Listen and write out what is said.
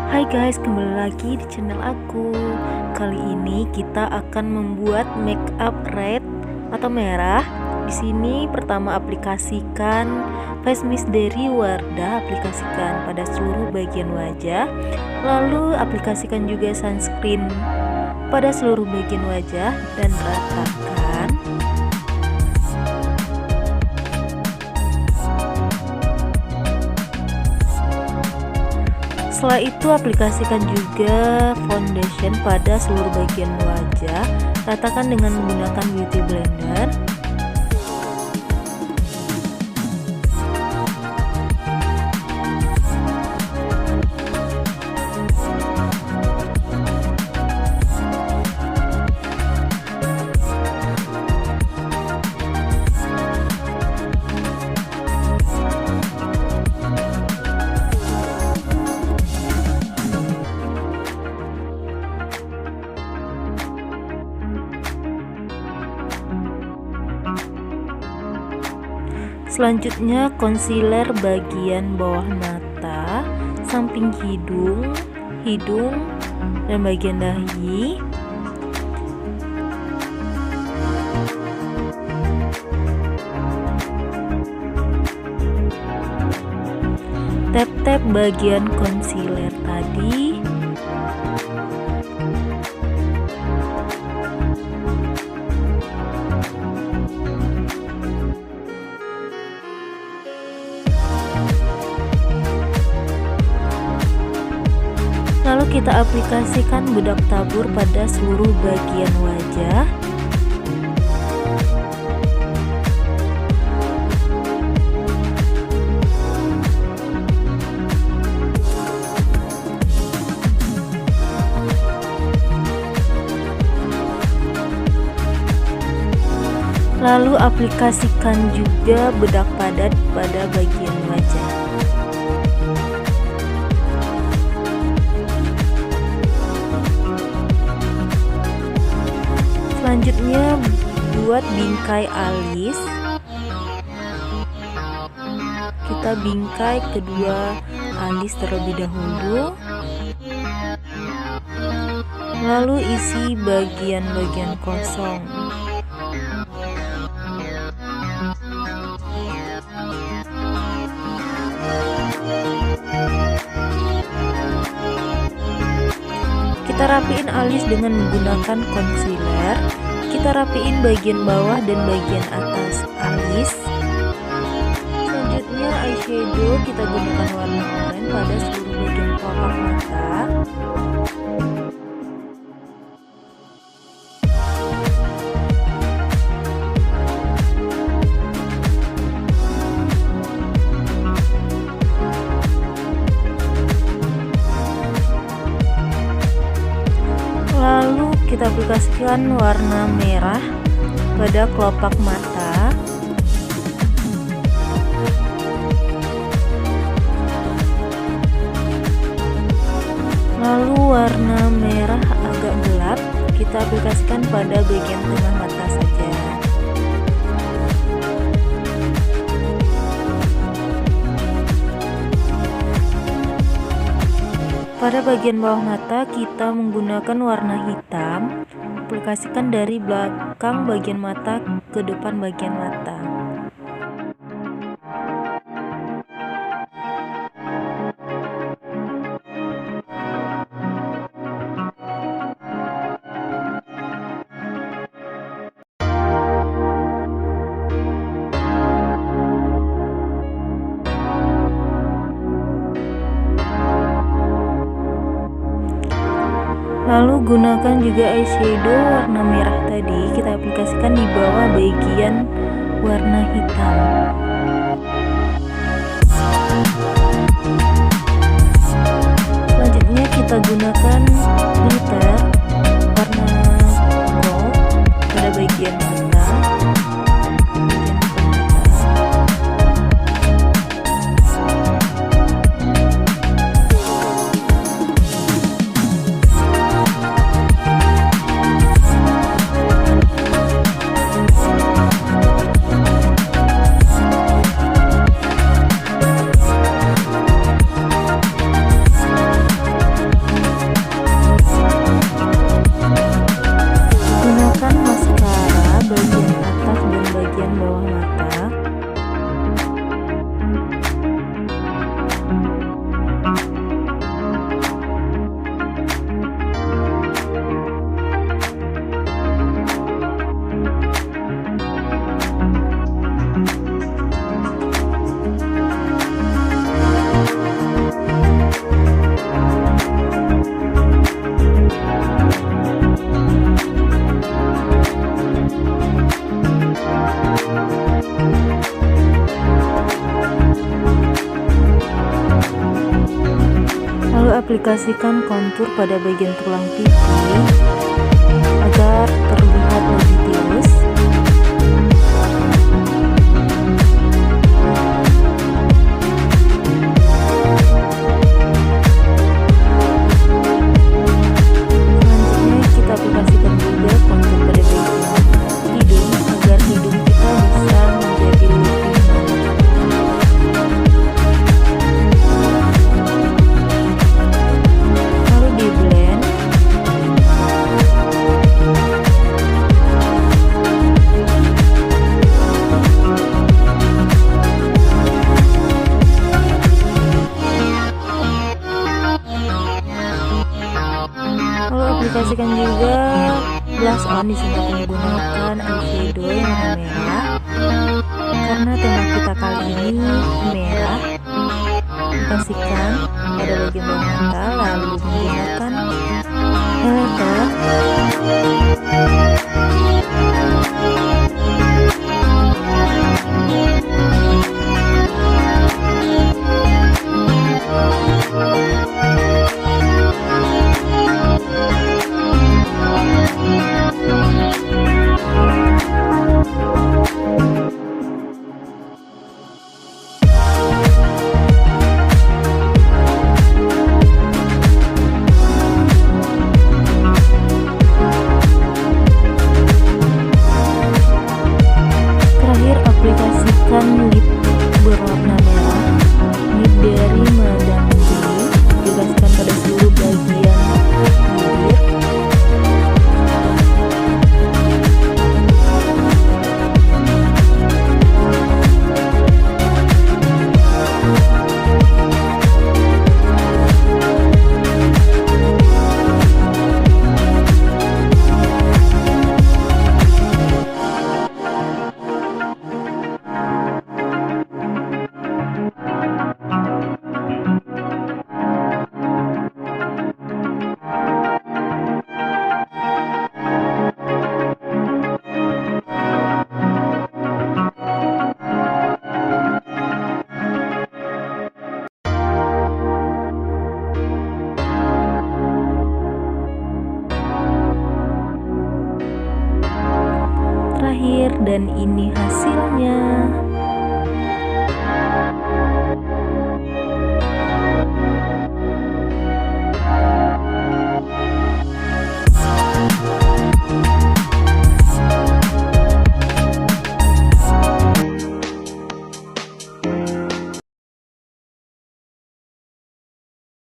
Hai guys, kembali lagi di channel aku. Kali ini kita akan membuat make up red atau merah. Di sini pertama aplikasikan face mist dari Wardah, aplikasikan pada seluruh bagian wajah. Lalu aplikasikan juga sunscreen pada seluruh bagian wajah dan ratakan. Setelah itu aplikasikan juga foundation pada seluruh bagian wajah. Ratakan dengan menggunakan beauty blender. Selanjutnya concealer bagian bawah mata, samping hidung, dan bagian dahi. Tap-tap bagian concealer tadi. Lalu kita aplikasikan bedak tabur pada seluruh bagian wajah. Lalu aplikasikan juga bedak padat pada bagian wajah. Selanjutnya buat bingkai alis. Kita bingkai kedua alis terlebih dahulu. Lalu isi bagian-bagian kosong. Kita rapiin alis dengan menggunakan concealer. Kita rapiin bagian bawah dan bagian atas alis. Selanjutnya eyeshadow, kita gunakan warna oranye pada seluruh bagian kelopak mata. Lalu kita aplikasikan warna merah pada kelopak mata. Lalu warna merah agak gelap kita aplikasikan pada bagian tengah mata saja. Pada bagian bawah mata kita menggunakan warna hitam, aplikasikan dari belakang bagian mata ke depan bagian mata. Lalu gunakan juga eyeshadow warna merah tadi, kita aplikasikan di bawah bagian warna hitam. Selanjutnya kita gunakan glitter warna gold pada bagian mata. Lalu aplikasikan kontur pada bagian tulang pipi agar terlihat lebih tirus. Selanjutnya kita aplikasikan juga kontur pada bagian hidung agar hidung kita bisa menjadi lebih malam. Lalu di blend. Lalu aplikasikan juga blush on. Di sini aku menggunakan eyeshadow yang warna merah karena tema kita kali ini merah. Aplikasikan pada bagian bawah mata, lalu menggunakan highlighter. Aplikasikan lip berwarna merah, lip dari Madame G. Aplikasikan pada seluruh bagian bibir. Terakhir, dan ini hasilnya.